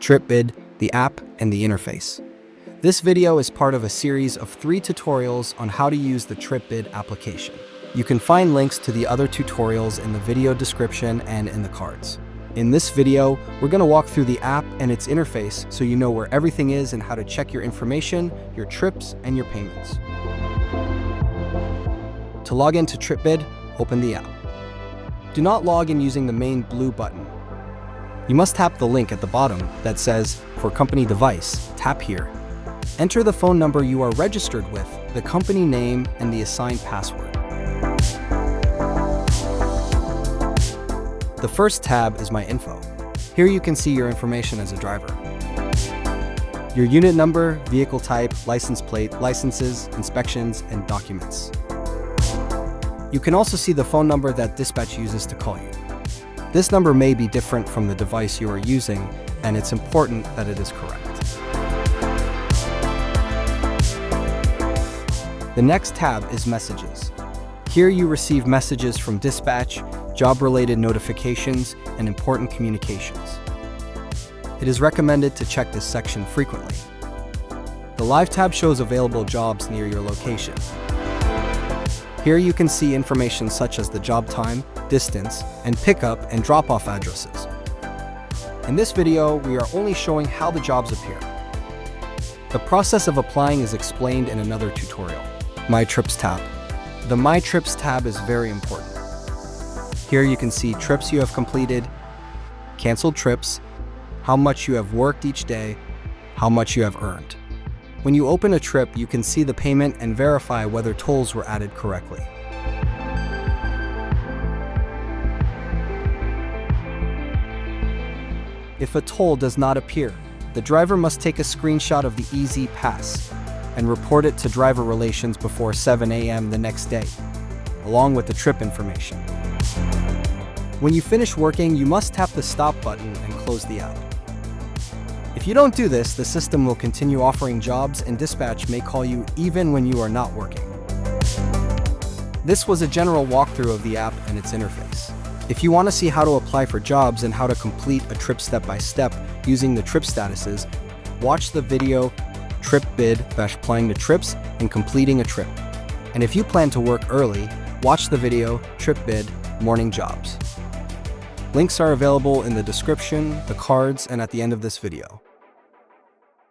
TripBid, the app, and the interface. This video is part of a series of 3 tutorials on how to use the TripBid application. You can find links to the other tutorials in the video description and in the cards. In this video, we're going to walk through the app and its interface so you know where everything is and how to check your information, your trips, and your payments. To log into TripBid, open the app. Do not log in using the main blue button. You must tap the link at the bottom that says, "For company device," tap here. Enter the phone number you are registered with, the company name, and the assigned password. The first tab is My Info. Here you can see your information as a driver. Your unit number, vehicle type, license plate, licenses, inspections, and documents. You can also see the phone number that dispatch uses to call you. This number may be different from the device you are using, and it's important that it is correct. The next tab is Messages. Here you receive messages from dispatch, job-related notifications, and important communications. It is recommended to check this section frequently. The Live tab shows available jobs near your location. Here you can see information such as the job time, distance, and pickup and drop-off addresses. In this video, we are only showing how the jobs appear. The process of applying is explained in another tutorial. My Trips tab. The My Trips tab is very important. Here you can see trips you have completed, canceled trips, how much you have worked each day, how much you have earned. When you open a trip, you can see the payment and verify whether tolls were added correctly. If a toll does not appear, the driver must take a screenshot of the Easy Pass and report it to driver relations before 7 a.m. the next day, along with the trip information. When you finish working, you must tap the Stop button and close the app. If you don't do this, the system will continue offering jobs and dispatch may call you even when you are not working. This was a general walkthrough of the app and its interface. If you want to see how to apply for jobs and how to complete a trip step-by-step using the trip statuses, watch the video TripBid/applying to trips and completing a trip. And if you plan to work early, watch the video TripBid Morning Jobs. Links are available in the description, the cards, and at the end of this video.